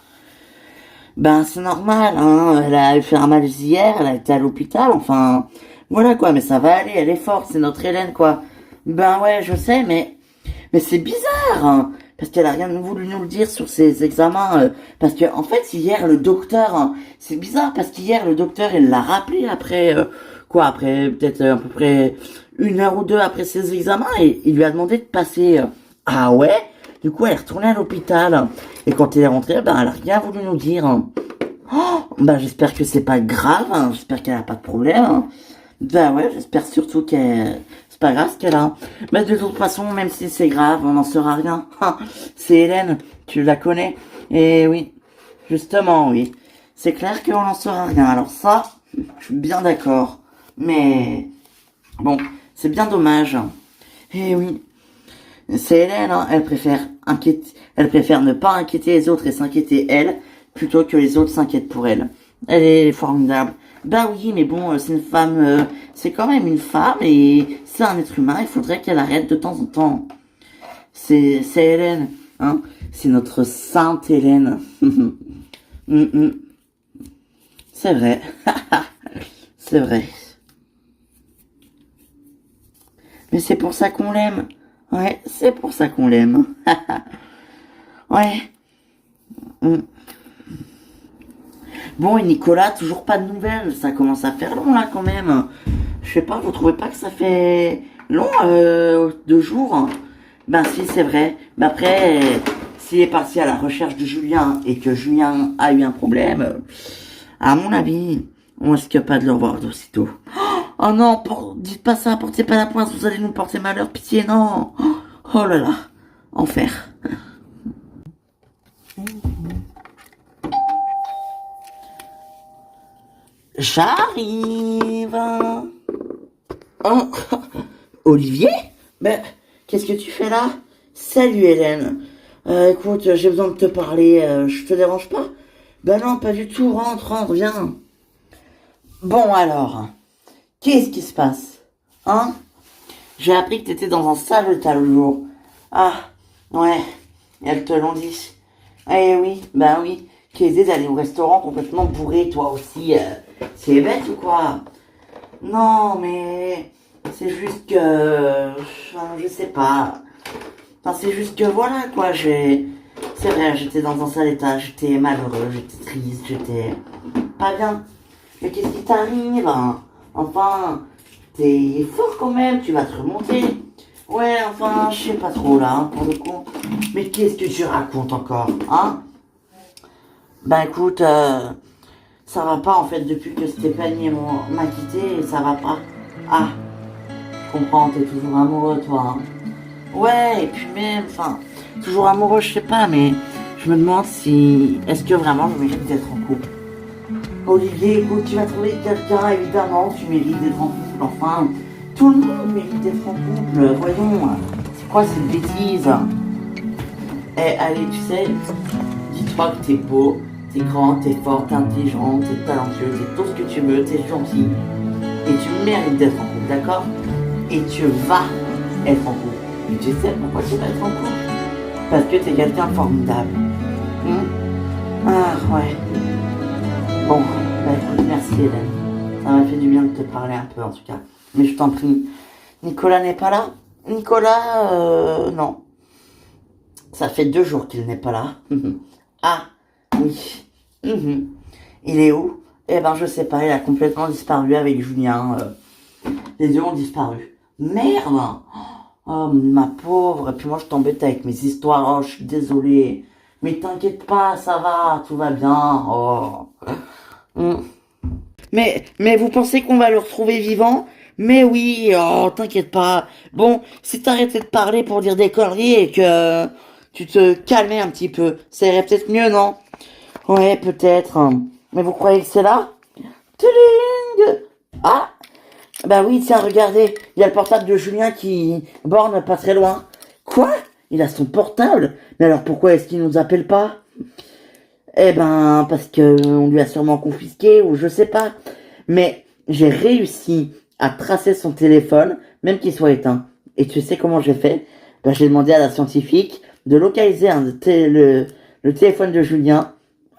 Ben, c'est normal, hein. Elle a fait un malaise hier, elle a été à l'hôpital, enfin... Voilà, quoi, mais ça va aller, elle est forte, c'est notre Hélène, quoi. Ben ouais, je sais, mais c'est bizarre, hein, parce qu'elle a rien voulu nous le dire sur ses examens. Parce que en fait, hier, le docteur, hein, c'est bizarre, parce qu'hier, le docteur, il l'a rappelé après, après peut-être à peu près 1 heure ou 2 après ses examens, et il lui a demandé de passer. Ah ouais? Du coup, elle est retournée à l'hôpital. Et quand elle est rentrée, ben, elle a rien voulu nous dire, hein. Oh, ben, j'espère que c'est pas grave, hein, j'espère qu'elle a pas de problème, hein. Ben ouais, j'espère surtout qu'elle... C'est pas grave ce qu'elle a. Mais de toute façon, même si c'est grave, on n'en saura rien. C'est Hélène, tu la connais. Et oui, justement, oui. C'est clair qu'on n'en saura rien. Alors ça, je suis bien d'accord. Mais bon, c'est bien dommage. Et oui, c'est Hélène, hein. Elle préfère ne pas inquiéter les autres et s'inquiéter elle, plutôt que les autres s'inquiètent pour elle. Elle est formidable. Bah oui, mais bon, c'est une femme, c'est quand même une femme et c'est un être humain, il faudrait qu'elle arrête de temps en temps. C'est Hélène, hein, c'est notre sainte Hélène. C'est vrai, c'est vrai. Mais c'est pour ça qu'on l'aime. Ouais, c'est pour ça qu'on l'aime. Ouais. Mm. Bon, et Nicolas, toujours pas de nouvelles. Ça commence à faire long, là, quand même. Je sais pas, vous trouvez pas que ça fait long, 2 jours? Ben si, c'est vrai. Mais après, s'il est parti à la recherche de Julien et que Julien a eu un problème, à mon avis, on risque pas de le revoir d'aussitôt. Oh non, dites pas ça, portez pas la pointe, vous allez nous porter malheur, pitié, non. Oh là là, enfer. J'arrive. Oh, Olivier? Ben, qu'est-ce que tu fais là? Salut Hélène. Écoute, j'ai besoin de te parler, je te dérange pas? Ben non, pas du tout, rentre, viens. Bon alors, qu'est-ce qui se passe? Hein? J'ai appris que t'étais dans un sale état le jour. Ah, ouais, elles te l'ont dit. Eh oui, ben oui, qu'ils aient d'aller au restaurant complètement bourré, toi aussi. C'est bête ou quoi? Non, mais c'est juste que... Enfin, je sais pas. Enfin, c'est juste que voilà, quoi, C'est vrai, j'étais dans un sale état, j'étais malheureux, j'étais triste, j'étais pas bien. Mais qu'est-ce qui t'arrive, hein? Enfin, t'es fort quand même, tu vas te remonter. Ouais, enfin, je sais pas trop là, hein, pour le coup. Mais qu'est-ce que tu racontes encore, hein? Ben écoute, ça va pas en fait depuis que Stéphanie m'a quitté, ça va pas. Ah, je comprends, t'es toujours amoureux toi, hein. Ouais, et puis même, enfin, toujours amoureux, je sais pas, mais je me demande si... Est-ce que vraiment je mérite d'être en couple? Olivier, écoute, tu vas trouver quelqu'un, évidemment, tu mérites d'être en couple, enfin, tout le monde mérite d'être en couple, voyons, c'est quoi cette bêtise? Eh, allez, tu sais, dis-toi que t'es beau, t'es grand, t'es fort, t'es intelligent, t'es talentueux, t'es tout ce que tu veux, t'es gentil, et tu mérites d'être en couple, d'accord? Et tu vas être en couple. Et tu sais pourquoi tu vas être en couple? Parce que t'es quelqu'un de formidable. Ah, ouais. Bon, bah écoute, merci Hélène. Ça m'a fait du bien de te parler un peu en tout cas. Mais je t'en prie. Nicolas n'est pas là? Nicolas, non. Ça fait 2 jours qu'il n'est pas là. Ah, oui. Il est où? Eh ben je sais pas, il a complètement disparu avec Julien. Les deux ont disparu. Merde! Oh, ma pauvre. Et puis moi je t'embête avec mes histoires. Oh, je suis désolée. Mais t'inquiète pas, ça va, tout va bien. Oh. Mais vous pensez qu'on va le retrouver vivant? Mais oui, oh, t'inquiète pas. Bon, si t'arrêtais de parler pour dire des conneries et que tu te calmais un petit peu, ça irait peut-être mieux, non? Ouais, peut-être. Mais vous croyez que c'est là? Tling! Ah! Bah oui, tiens, regardez, il y a le portable de Julien qui borne pas très loin. Quoi? Il a son portable? Mais alors pourquoi est-ce qu'il nous appelle pas? Eh ben, parce que on lui a sûrement confisqué, ou je sais pas. Mais j'ai réussi à tracer son téléphone, même qu'il soit éteint. Et tu sais comment j'ai fait? Ben, j'ai demandé à la scientifique de localiser le téléphone de Julien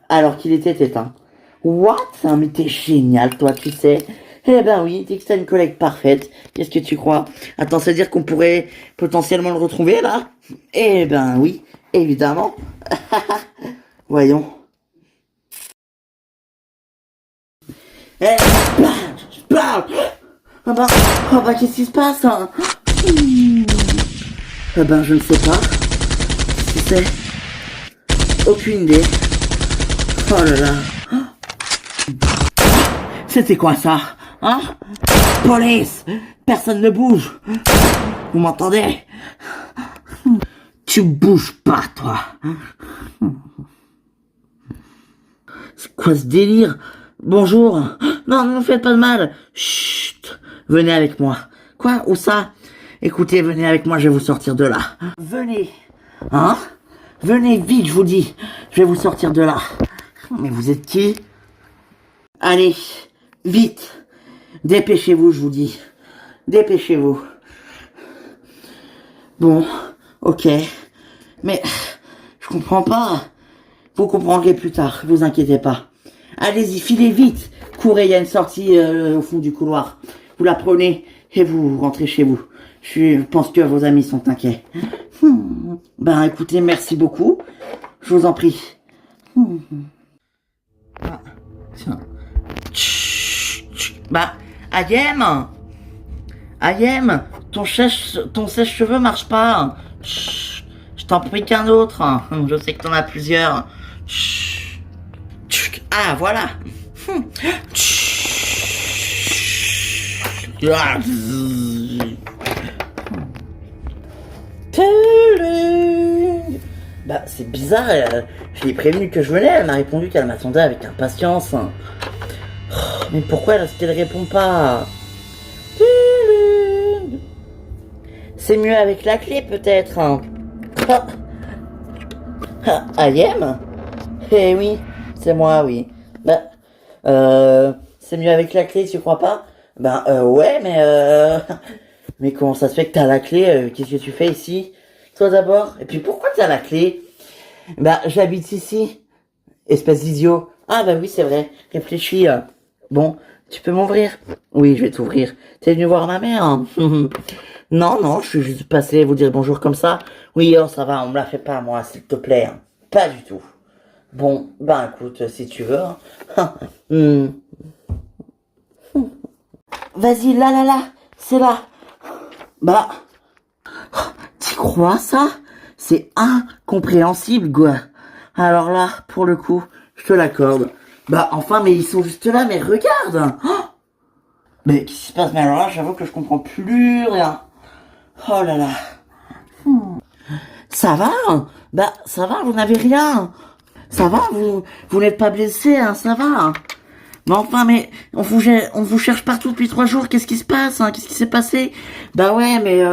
alors qu'il était éteint. What? Mais t'es génial, toi, tu sais. Eh ben oui, dis que t'as une collègue parfaite. Qu'est-ce que tu crois? Attends, c'est à dire qu'on pourrait potentiellement le retrouver, là? Eh ben oui, évidemment. Voyons. Eh, je parle. Ah bah, qu'est-ce qui se passe, hein? Eh ben, je ne sais pas. Tu sais, aucune idée. Oh là là. C'était quoi ça? Hein? Police! Personne ne bouge! Vous m'entendez? Tu bouges pas, toi! C'est quoi ce délire? Bonjour! Non, ne me faites pas de mal! Chut! Venez avec moi. Quoi? Où ça? Écoutez, venez avec moi, je vais vous sortir de là. Venez! Hein? Venez vite, je vous dis! Je vais vous sortir de là. Mais vous êtes qui? Allez, vite! Dépêchez-vous, je vous dis. Dépêchez-vous. Bon, ok. Mais, je comprends pas. Vous comprendrez plus tard, vous inquiétez pas. Allez-y, filez vite. Courez, il y a une sortie au fond du couloir. Vous la prenez et vous rentrez chez vous. Je pense que vos amis sont inquiets. Ben, écoutez, merci beaucoup. Je vous en prie. Ah, tiens. Bah, Ayem, ton sèche-cheveux marche pas. Chut, je t'en prie qu'un autre. Je sais que t'en as plusieurs. Chut. Ah, voilà. Bah, c'est bizarre. Je l'ai prévenu que je venais. Elle m'a répondu qu'elle m'attendait avec impatience. Mais pourquoi est-ce qu'elle répond pas? C'est mieux avec la clé, peut-être. Ayem? Eh oui, c'est moi, oui. Bah, c'est mieux avec la clé, tu crois pas? Ben, ouais, mais comment ça se fait que t'as la clé? Qu'est-ce que tu fais ici? Toi d'abord. Et puis pourquoi t'as la clé? Bah, j'habite ici. Espèce d'idiot. Ah bah oui, c'est vrai. Réfléchis. Bon, tu peux m'ouvrir? Oui, je vais t'ouvrir. T'es venu voir ma mère? Hein? Non, je suis juste passé vous dire bonjour comme ça. Oui, oh, ça va, on me la fait pas, moi, s'il te plaît. Hein. Pas du tout. Bon, ben écoute, si tu veux. Hein. Vas-y, là, c'est là. Bah, tu crois ça? C'est incompréhensible, quoi. Alors là, pour le coup, je te l'accorde. Bah, enfin, mais ils sont juste là, mais regarde! Oh, mais qu'est-ce qui se passe? Mais alors là, j'avoue que je comprends plus rien. Oh là là. Ça va? Bah, ça va, vous n'avez rien. Ça va, vous n'êtes pas blessé, hein, ça va. Mais enfin, mais on vous cherche partout depuis 3 jours. Qu'est-ce qui se passe, hein? Qu'est-ce qui s'est passé? Bah ouais, mais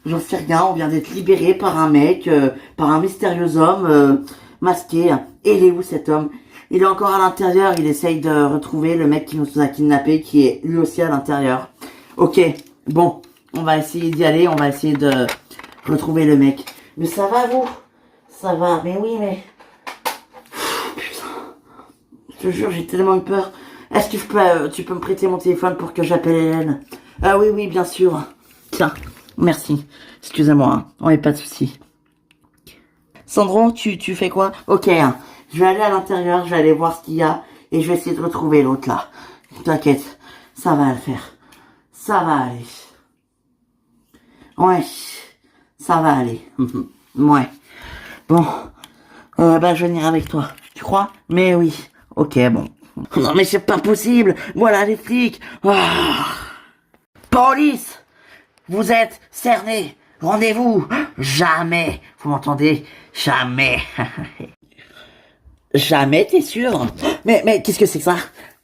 j'en sais rien. On vient d'être libéré par un mec, par un mystérieux homme masqué. Et il est où cet homme? Il est encore à l'intérieur. Il essaye de retrouver le mec qui nous a kidnappés, qui est lui aussi à l'intérieur. Ok, bon, on va essayer d'y aller. On va essayer de retrouver le mec. Mais ça va, vous? Ça va. Mais oui, mais putain, je te jure, j'ai tellement eu peur. Est-ce que tu peux me prêter mon téléphone pour que j'appelle Hélène? Ah oui, bien sûr. Tiens, merci. Excusez-moi, hein. Ouais, pas de souci. Sandro, tu fais quoi? Ok, hein. Je vais aller à l'intérieur, je vais aller voir ce qu'il y a et je vais essayer de retrouver l'autre là. T'inquiète, ça va le faire. Ça va aller. Ouais, ça va aller. Ouais. Bon, bah je vais venir avec toi. Tu crois? Mais oui. Ok, bon. Non mais c'est pas possible. Voilà les flics. Ah. Police, vous êtes cernés. Rendez-vous. Jamais. Vous m'entendez? Jamais. Jamais, t'es sûr? Mais qu'est-ce que c'est que ça?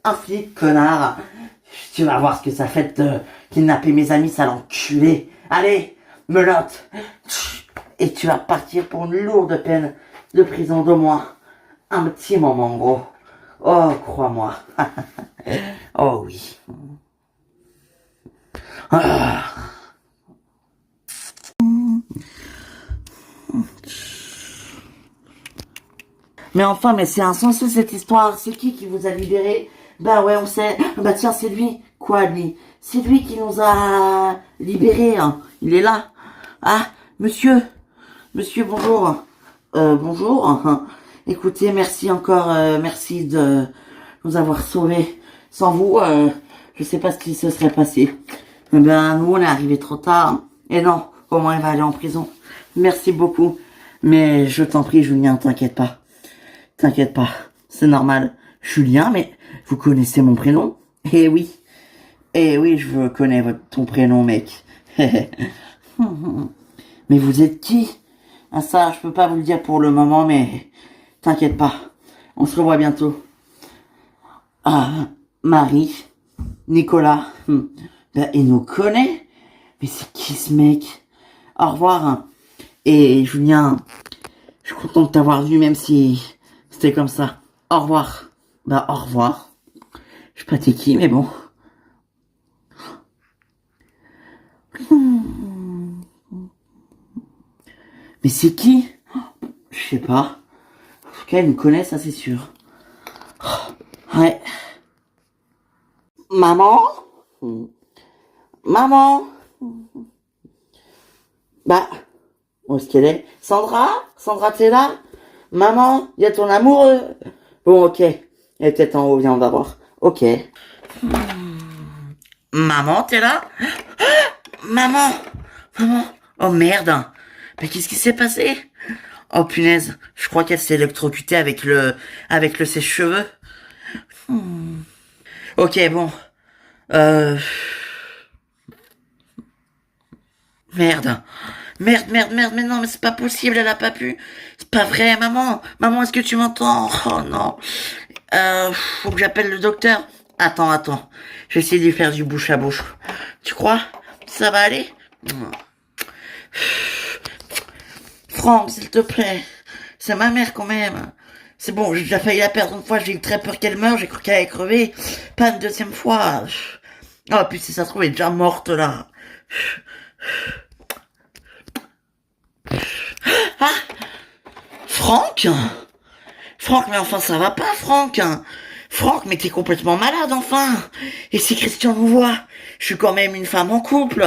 Un flic, connard. Tu vas voir ce que ça fait de kidnapper mes amis, sale enculé. Allez, melotte. Et tu vas partir pour une lourde peine de prison d'au moins un petit moment, gros. Oh, crois-moi. Oh oui. Ah. Mais enfin, mais c'est insensé cette histoire. C'est qui vous a libéré? Bah ouais, on sait. Bah tiens, c'est lui. Quoi, lui? C'est lui qui nous a libérés. Hein. Il est là. Ah, monsieur. Monsieur, bonjour. Bonjour. Écoutez, merci encore. Merci de nous avoir sauvés. Sans vous, je sais pas ce qui se serait passé. Eh ben, nous, on est arrivés trop tard. Et non, au moins, il va aller en prison. Merci beaucoup. Mais je t'en prie, Julien, t'inquiète pas. T'inquiète pas, c'est normal. Julien, mais vous connaissez mon prénom? Eh oui. Eh oui, je connais ton prénom, mec. Mais vous êtes qui? Ah ça, je peux pas vous le dire pour le moment, mais t'inquiète pas. On se revoit bientôt. Ah, Marie, Nicolas. Ben, il nous connaît? Mais c'est qui ce mec? Au revoir. Et Julien, je suis content de t'avoir vu, même si c'était comme ça. Au revoir. Bah, au revoir. Je sais pas t'es qui, mais bon. Mais c'est qui? Je sais pas. En tout cas, ils nous connaissent, ça c'est sûr. Ouais. Maman? Maman? Bah, où est-ce qu'elle est? Sandra? Sandra, t'es là? Maman, y a ton amoureux. Bon, ok. Elle est peut-être en haut, viens, on va voir. Ok. Maman, t'es là? Maman! Maman! Oh merde! Mais qu'est-ce qui s'est passé? Oh punaise, je crois qu'elle s'est électrocutée avec le sèche-cheveux. Ok, bon. Merde. Merde, mais non, mais c'est pas possible, elle a pas pu. C'est pas vrai, maman. Maman, est-ce que tu m'entends? Oh non. Faut que j'appelle le docteur. Attends. Je vais essayer de lui faire du bouche à bouche. Tu crois? Ça va aller? Franck, s'il te plaît. C'est ma mère quand même. C'est bon, j'ai déjà failli la perdre une fois, j'ai eu très peur qu'elle meure, j'ai cru qu'elle allait crever. Pas une deuxième fois. Oh, puis si ça se trouve, elle est déjà morte là. Ah, Franck? Franck, mais enfin ça va pas, Franck. Franck, mais t'es complètement malade, enfin. Et si Christian nous voit, je suis quand même une femme en couple.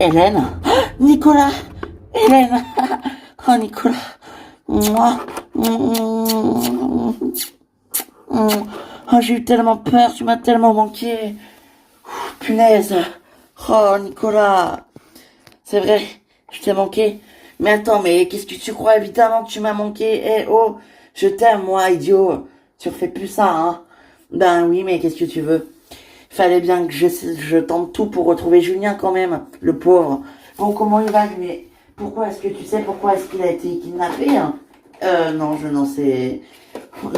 Hélène? Nicolas? Hélène? Oh, Nicolas. Moi. Oh, j'ai eu tellement peur, tu m'as tellement manqué. Punaise. Oh, Nicolas. C'est vrai, je t'ai manqué. Mais attends, mais qu'est-ce que tu crois? Évidemment que tu m'as manqué. Eh oh, je t'aime, moi, idiot. Tu refais plus ça, hein? Ben oui, mais qu'est-ce que tu veux? Fallait bien que je tente tout pour retrouver Julien quand même, le pauvre. Bon, comment il va, lui? Mais pourquoi est-ce que tu sais pourquoi est-ce qu'il a été kidnappé? Hein? Non, je n'en sais...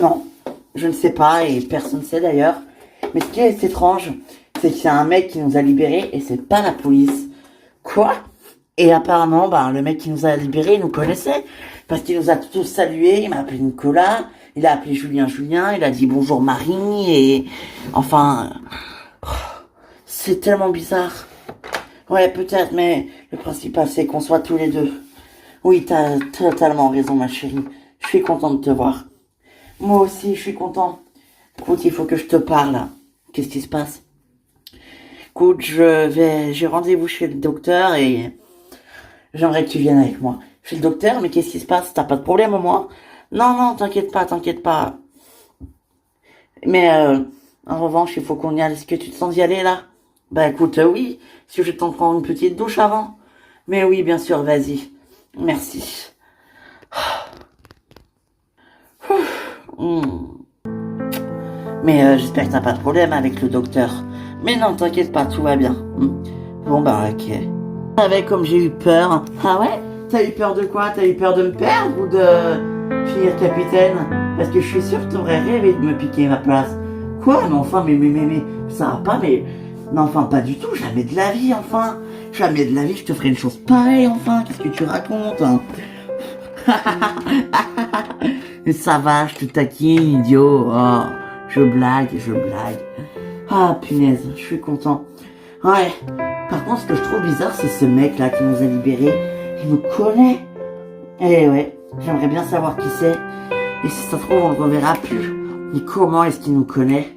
Non, je ne sais pas et personne ne sait d'ailleurs. Mais ce qui est étrange, c'est qu'il y a un mec qui nous a libérés et c'est pas la police. Quoi? Et apparemment, ben, le mec qui nous a libérés, il nous connaissait. Parce qu'il nous a tous salués, il m'a appelé Nicolas, il a appelé Julien, il a dit bonjour Marie, et... Enfin... C'est tellement bizarre. Ouais, peut-être, mais le principal, c'est qu'on soit tous les deux. Oui, t'as totalement raison, ma chérie. Je suis content de te voir. Moi aussi, je suis content. Écoute, il faut que je te parle. Qu'est-ce qui se passe? Écoute, j'ai rendez-vous chez le docteur et j'aimerais que tu viennes avec moi. Chez le docteur, mais qu'est-ce qui se passe? T'as pas de problème au moins? Non, t'inquiète pas. Mais, en revanche, il faut qu'on y aille. Est-ce que tu te sens d'y aller, là? Bah, écoute, oui. Si je t'en prends une petite douche avant. Mais oui, bien sûr, vas-y. Merci. Mais j'espère que t'as pas de problème avec le docteur. Mais non, t'inquiète pas, tout va bien. Bon bah ok. Avec comme j'ai eu peur. Ah ouais? T'as eu peur de quoi? T'as eu peur de me perdre ou de finir capitaine, parce que je suis sûr que t'aurais rêvé de me piquer ma place. Quoi? Mais enfin, mais, ça va pas, mais... Non, enfin, pas du tout, jamais de la vie, enfin. Jamais de la vie, je te ferai une chose pareille, enfin. Qu'est-ce que tu racontes, hein? Ça va, je te taquine, idiot. Oh, je blague. Ah, punaise, je suis content. Ouais. Par contre, ce que je trouve bizarre, c'est ce mec-là qui nous a libérés. Il nous connaît. Eh ouais, j'aimerais bien savoir qui c'est. Et si ça se trouve, on le reverra plus. Mais comment est-ce qu'il nous connaît?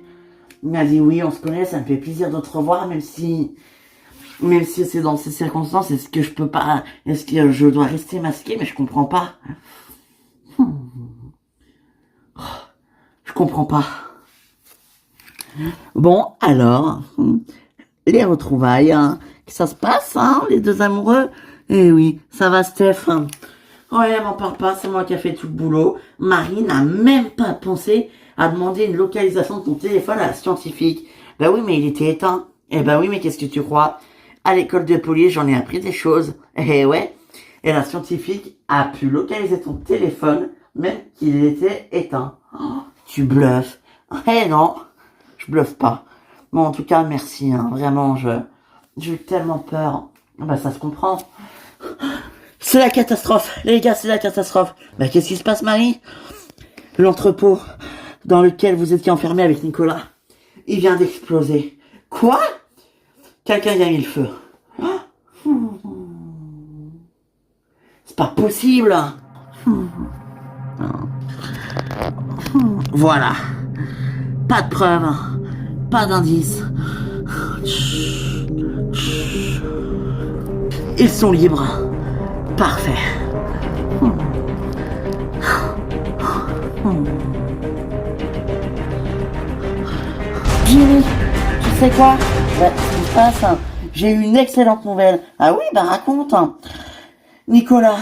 Il m'a dit oui, on se connaît, ça me fait plaisir de te revoir, même si c'est dans ces circonstances, est-ce que je peux pas, est-ce que je dois rester masqué, mais je comprends pas. Je comprends pas. Bon, alors, les retrouvailles, hein, que ça se passe, hein, les deux amoureux? Eh oui, ça va, Steph? Ouais, m'en parle pas, c'est moi qui a fait tout le boulot. Marie n'a même pas pensé à demander une localisation de ton téléphone à la scientifique. Bah oui, mais il était éteint. Eh bah oui, mais qu'est-ce que tu crois? À l'école de police, j'en ai appris des choses. Eh ouais. Et la scientifique a pu localiser ton téléphone, même qu'il était éteint. Oh, tu bluffes. Eh non, je bluffe pas. Bon, en tout cas, merci, hein. Vraiment, j'ai eu tellement peur. Bah, ça se comprend. C'est la catastrophe, les gars, c'est la catastrophe. Bah, qu'est-ce qui se passe, Marie? L'entrepôt dans lequel vous étiez enfermé avec Nicolas, il vient d'exploser. Quoi? Quelqu'un y a mis le feu. C'est pas possible. Voilà. Pas de preuves, pas d'indices. Ils sont libres. Parfait. Jimmy, tu sais quoi? Bah, ce qui se passe, hein, j'ai eu une excellente nouvelle. Ah oui, bah raconte. Hein. Nicolas,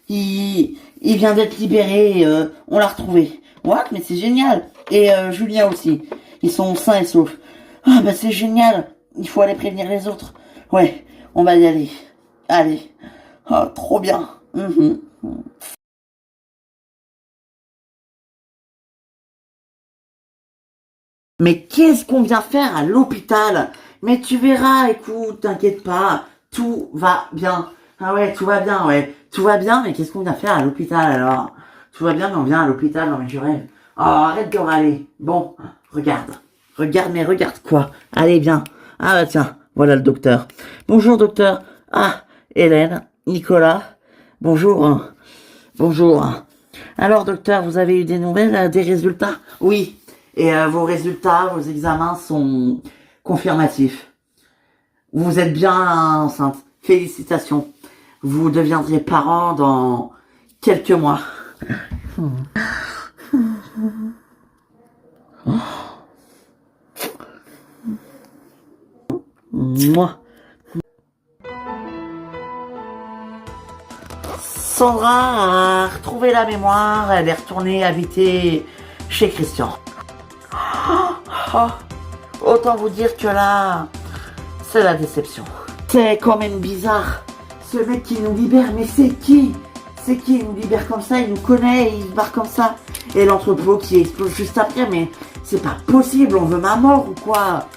il vient d'être libéré, on l'a retrouvé. What? Mais c'est génial. Et Julien aussi. Ils sont sains et saufs. Ah bah c'est génial. Il faut aller prévenir les autres. Ouais, on va y aller. Allez. Oh, trop bien. Mais qu'est-ce qu'on vient faire à l'hôpital? Mais tu verras, écoute, t'inquiète pas, tout va bien. Ah ouais, tout va bien, ouais. Tout va bien, mais qu'est-ce qu'on vient faire à l'hôpital alors? Tout va bien, mais on vient à l'hôpital, non mais je rêve. Oh, arrête de râler. Bon, regarde. Mais regarde quoi? Allez, viens. Ah bah tiens, voilà le docteur. Bonjour docteur. Ah, Hélène, Nicolas. Bonjour. Bonjour. Alors docteur, vous avez eu des nouvelles, des résultats? Oui. Et vos résultats, vos examens sont confirmatifs. Vous êtes bien enceinte. Félicitations. Vous deviendrez parent dans quelques mois. Moi. Sandra a retrouvé la mémoire. Elle est retournée habiter chez Christian. Oh, autant vous dire que là, c'est la déception. C'est quand même bizarre. Ce mec qui nous libère, mais c'est qui? C'est qui? Il nous libère comme ça, il nous connaît, il se barre comme ça. Et l'entrepôt qui explose juste après, mais c'est pas possible, on veut ma mort ou quoi?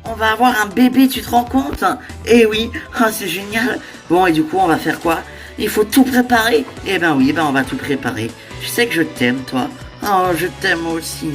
On va avoir un bébé, tu te rends compte? Eh oui, c'est génial. Bon, et du coup, on va faire quoi? Il faut tout préparer? Eh ben oui, on va tout préparer. Je sais que je t'aime, toi. Oh, je t'aime aussi.